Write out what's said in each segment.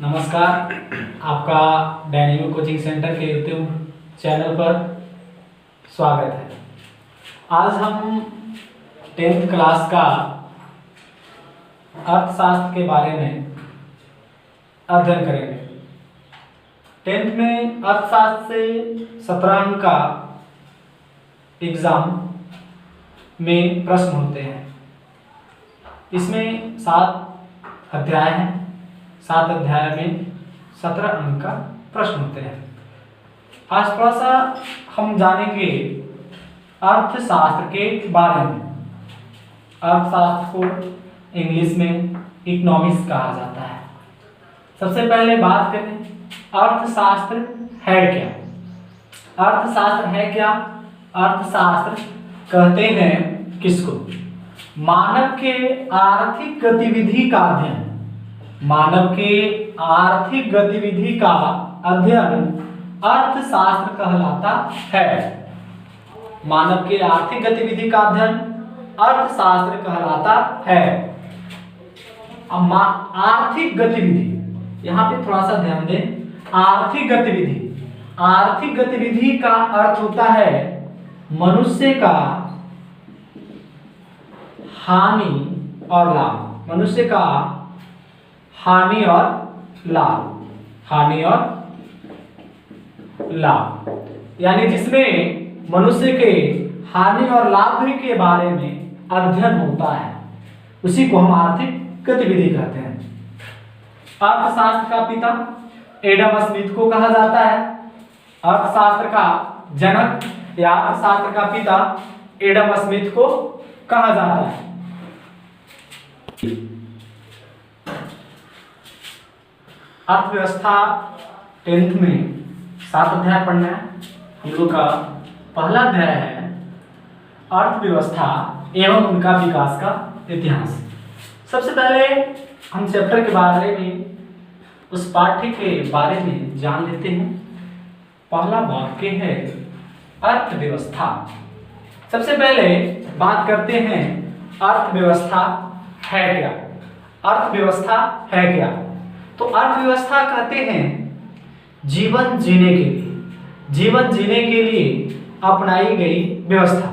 नमस्कार। आपका dynamic coaching centre के यूट्यूब चैनल पर स्वागत है। आज हम 10th क्लास का अर्थशास्त्र के बारे में अध्ययन करेंगे। 10th में अर्थशास्त्र से 17 अंक का एग्जाम में प्रश्न होते हैं। इसमें 7 अध्याय हैं। 7 अध्याय में 17 अंक का प्रश्न होते हैं। आज थोड़ा सा हम जानेंगे अर्थशास्त्र के बारे में। अर्थशास्त्र को इंग्लिश में इकोनॉमिक्स कहा जाता है। सबसे पहले बात करें, अर्थशास्त्र है क्या? अर्थशास्त्र है क्या? अर्थशास्त्र कहते हैं किसको? मानव के आर्थिक गतिविधि का अध्ययन। मानव के आर्थिक गतिविधि का अध्ययन अर्थशास्त्र कहलाता है। मानव के आर्थिक गतिविधि का अध्ययन अर्थशास्त्र कहलाता है। अब आर्थिक गतिविधि, यहाँ पे थोड़ा सा ध्यान दें। आर्थिक गतिविधि, आर्थिक गतिविधि का अर्थ होता है मनुष्य का हानि और लाभ। मनुष्य का हानि और लाभ, हानि और लाभ, यानी जिसमें मनुष्य के हानि और लाभ के बारे में अध्ययन होता है, उसी को हम आर्थिक गतिविधि कहते हैं। अर्थशास्त्र का पिता एडम स्मिथ को कहा जाता है। अर्थशास्त्र का जनक या अर्थशास्त्र का पिता एडम स्मिथ को कहा जाता है। अर्थव्यवस्था 10th में 7 अध्याय पढ़ना है। हम लोग का पहला अध्याय है अर्थव्यवस्था एवं उनका विकास का इतिहास। सबसे पहले हम चैप्टर के बारे में, उस पाठ्य के बारे में जान लेते हैं। पहला वाक्य है अर्थव्यवस्था। सबसे पहले बात करते हैं अर्थव्यवस्था है क्या? अर्थव्यवस्था है क्या? तो अर्थव्यवस्था कहते हैं जीवन जीने के लिए, जीवन जीने के लिए अपनाई गई व्यवस्था।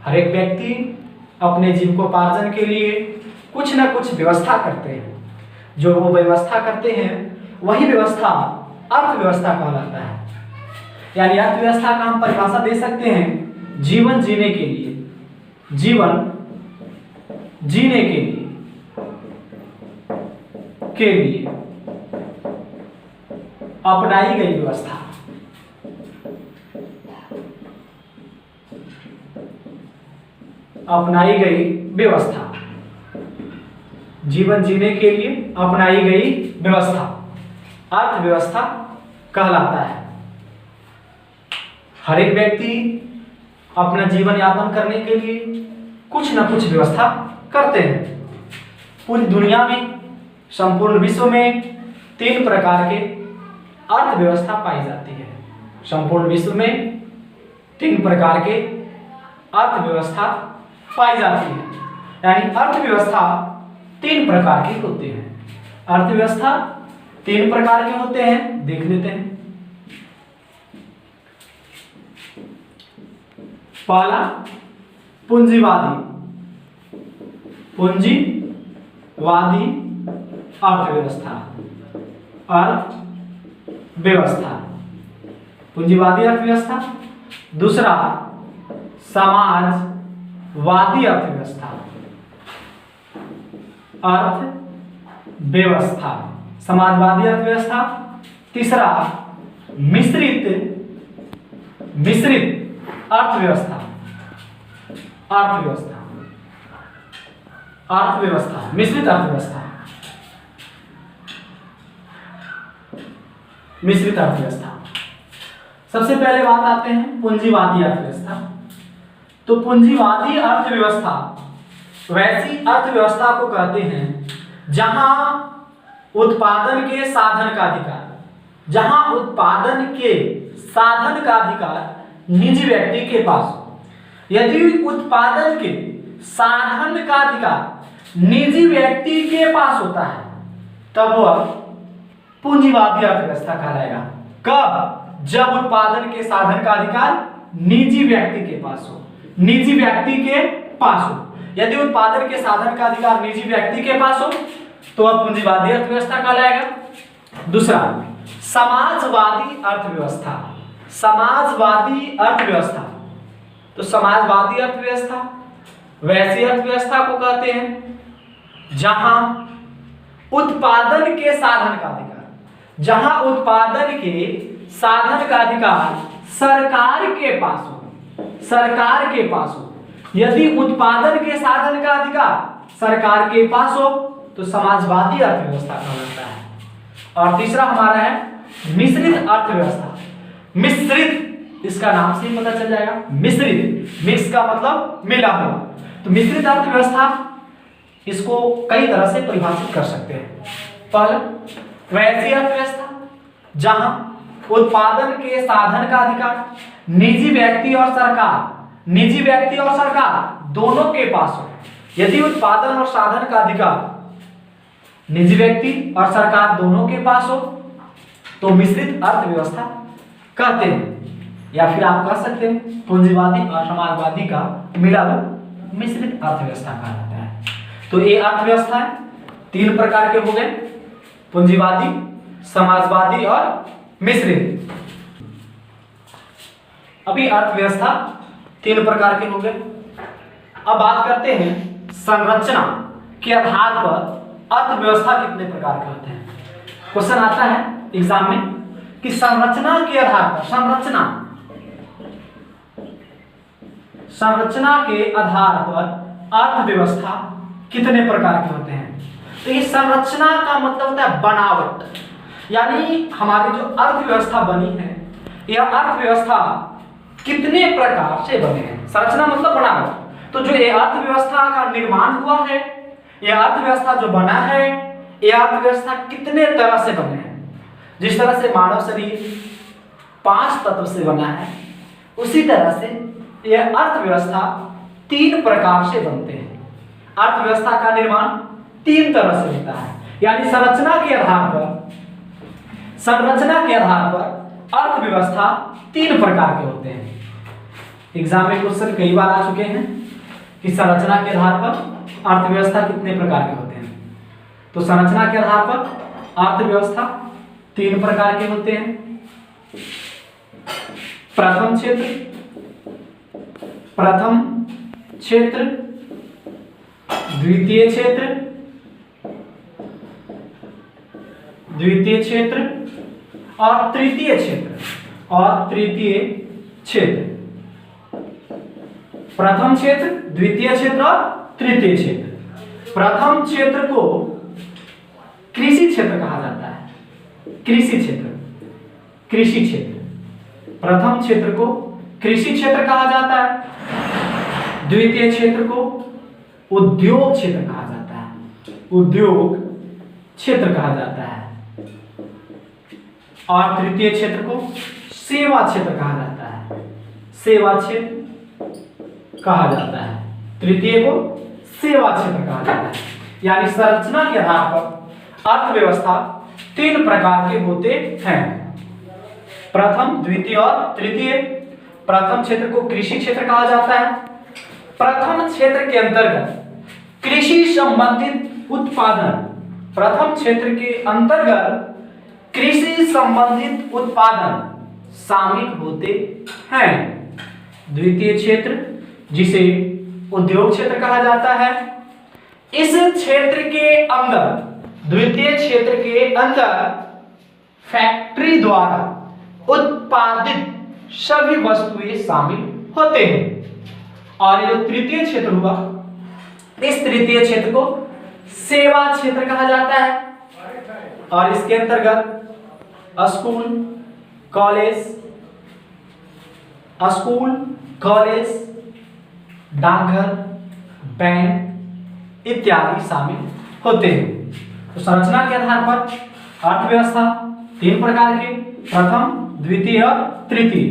हर एक व्यक्ति अपने जीविकोपार्जन के लिए कुछ न कुछ व्यवस्था करते हैं। जो वो व्यवस्था करते हैं वही व्यवस्था अर्थव्यवस्था कहलाता है। यानी अर्थव्यवस्था का हम परिभाषा दे सकते हैं जीवन जीने के लिए, जीवन जीने के लिए अपनाई गई व्यवस्था। अपनाई गई व्यवस्था, जीवन जीने के लिए अपनाई गई व्यवस्था अर्थव्यवस्था कहलाता है। हर एक व्यक्ति अपना जीवन यापन करने के लिए कुछ न कुछ व्यवस्था करते हैं। पूरी दुनिया में, संपूर्ण विश्व में 3 प्रकार के अर्थव्यवस्था पाई जाती है। संपूर्ण विश्व में 3 प्रकार के अर्थव्यवस्था पाई जाती है। यानी अर्थव्यवस्था 3 प्रकार की होती है। अर्थव्यवस्था 3 प्रकार के होते हैं, देख लेते हैं। पहला पूंजीवादी, पूंजीवादी अर्थव्यवस्था, अर्थव्यवस्था, पूंजीवादी अर्थव्यवस्था। दूसरा समाजवादी अर्थव्यवस्था, अर्थव्यवस्था, समाजवादी अर्थव्यवस्था। तीसरा मिश्रित अर्थव्यवस्था, अर्थव्यवस्था, अर्थव्यवस्था, मिश्रित अर्थव्यवस्था, मिश्रित अर्थव्यवस्था। सबसे पहले बात आते हैं पूंजीवादी अर्थव्यवस्था। तो पूंजीवादी अर्थव्यवस्था वैसी अर्थव्यवस्था को कहते हैं जहां उत्पादन के साधन का अधिकार, जहां उत्पादन के साधन का अधिकार निजी व्यक्ति के पास हो। यदि उत्पादन के साधन का अधिकार निजी व्यक्ति के पास होता है तब वह पूंजीवादी अर्थव्यवस्था कहलाएगा। कब? जब उत्पादन के साधन का अधिकार निजी व्यक्ति के पास हो, निजी व्यक्ति के पास हो। यदि उत्पादन के साधन का अधिकार निजी व्यक्ति के पास हो तो वह पूंजीवादी अर्थव्यवस्था कहलाएगा। दूसरा, समाजवादी अर्थव्यवस्था। समाजवादी अर्थव्यवस्था, तो समाजवादी अर्थव्यवस्था वैसी अर्थव्यवस्था को कहते हैं जहां उत्पादन के साधन का अधिकार, जहां उत्पादन के साधन का अधिकार सरकार के पास हो, सरकार के पास हो। यदि उत्पादन के साधन का अधिकार सरकार के पास हो तो समाजवादी अर्थव्यवस्था कहलाता है। और तीसरा हमारा है मिश्रित अर्थव्यवस्था। मिश्रित, इसका नाम से ही पता चल जाएगा, मिश्रित, मिक्स का मतलब मिला हुआ। तो मिश्रित अर्थव्यवस्था, इसको कई तरह से परिभाषित कर सकते हैं। पहला, वैसी अर्थव्यवस्था जहां उत्पादन के साधन का अधिकार निजी व्यक्ति और सरकार, निजी व्यक्ति और सरकार दोनों के पास हो। यदि उत्पादन और साधन का अधिकार निजी व्यक्ति और सरकार दोनों के पास हो तो मिश्रित अर्थव्यवस्था कहते हैं, या फिर आप कह सकते हैं पूंजीवादी और समाजवादी का मिला हुआ मिश्रित अर्थव्यवस्था कहा जाता है। तो ये अर्थव्यवस्था तीन प्रकार के हो गए, पूंजीवादी, समाजवादी और मिश्रित। अभी अर्थव्यवस्था तीन प्रकार के हो गए। अब बात करते हैं संरचना के आधार पर अर्थव्यवस्था कितने प्रकार के होते हैं। क्वेश्चन आता है एग्जाम में कि संरचना के आधार पर, संरचना के आधार पर अर्थव्यवस्था कितने प्रकार के होते हैं। तो ये संरचना का मतलब होता है बनावट, यानी हमारी जो अर्थव्यवस्था बनी है, यह अर्थव्यवस्था कितने प्रकार से बने हैं। संरचना मतलब बनावट। तो जो ये अर्थव्यवस्था का निर्माण हुआ है, यह अर्थव्यवस्था जो बना है, यह अर्थव्यवस्था कितने तरह से बने हैं। जिस तरह से मानव शरीर 5 तत्व से बना है, उसी तरह से यह अर्थव्यवस्था 3 प्रकार से बनते हैं। अर्थव्यवस्था का निर्माण 3 तरह से होता है, यानी संरचना के आधार पर, संरचना के आधार पर अर्थव्यवस्था 3 प्रकार के होते हैं। एग्जाम में क्वेश्चन कई बार आ चुके हैं कि संरचना के आधार पर अर्थव्यवस्था कितने प्रकार के होते हैं। तो संरचना के आधार पर अर्थव्यवस्था 3 प्रकार के होते हैं। प्रथम क्षेत्र, प्रथम क्षेत्र, द्वितीय क्षेत्र, द्वितीय क्षेत्र और तृतीय क्षेत्र, और तृतीय क्षेत्र। प्रथम क्षेत्र, द्वितीय क्षेत्र और तृतीय क्षेत्र। प्रथम क्षेत्र को कृषि क्षेत्र कहा जाता है, कृषि क्षेत्र, कृषि क्षेत्र। प्रथम क्षेत्र को कृषि क्षेत्र कहा जाता है। द्वितीय क्षेत्र को उद्योग क्षेत्र कहा जाता है, उद्योग क्षेत्र कहा जाता है। और तृतीय क्षेत्र को सेवा क्षेत्र कहा जाता है, सेवा क्षेत्र कहा जाता है। तृतीय को सेवा क्षेत्र कहा जाता है। यानी संरचना के आधार पर अर्थव्यवस्था 3 प्रकार के होते हैं, प्रथम, द्वितीय और तृतीय। प्रथम क्षेत्र को कृषि क्षेत्र कहा जाता है। प्रथम क्षेत्र के अंतर्गत कृषि संबंधित उत्पादन, प्रथम क्षेत्र के अंतर्गत कृषि संबंधित उत्पादन शामिल होते हैं। द्वितीय क्षेत्र, जिसे उद्योग क्षेत्र कहा जाता है, इस क्षेत्र के अंदर, द्वितीय क्षेत्र के अंदर फैक्ट्री द्वारा उत्पादित सभी वस्तुएं शामिल होते हैं। और ये जो तृतीय क्षेत्र हुआ, इस तृतीय क्षेत्र को सेवा क्षेत्र कहा जाता है। और इसके अंतर्गत स्कूल, कॉलेज, डाकघर, बैंक इत्यादि शामिल होते हैं। तो संरचना के आधार पर अर्थव्यवस्था 3 प्रकार के, प्रथम, द्वितीय और तृतीय।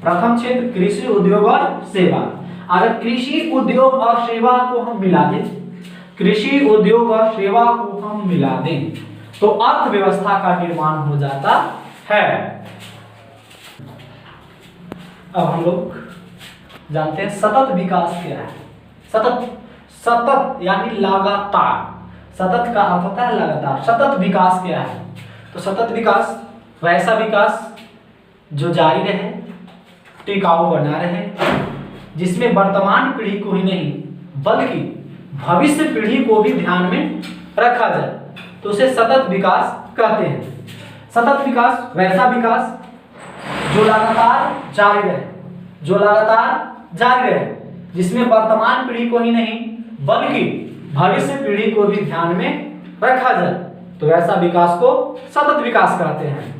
प्रथम क्षेत्र कृषि, उद्योग और सेवा। अगर कृषि, उद्योग और सेवा को हम मिला दें, कृषि, उद्योग और सेवा को हम मिला दें तो अर्थव्यवस्था का निर्माण हो जाता है। अब हम लोग जानते हैं सतत विकास क्या है। सतत सतत यानी लगातार, सतत का अर्थ होता है लगातार। सतत विकास क्या है? तो सतत विकास वैसा विकास जो जारी रहे, टिकाऊ बना रहे, जिसमें वर्तमान पीढ़ी को ही नहीं बल्कि भविष्य पीढ़ी को भी ध्यान में रखा जाए, तो उसे सतत विकास कहते हैं। सतत विकास वैसा विकास जो लगातार जारी रहे, जो लगातार जारी रहे, जिसमें वर्तमान पीढ़ी को ही नहीं बल्कि भविष्य पीढ़ी को भी ध्यान में रखा जाए, तो ऐसा विकास को सतत विकास कहते हैं।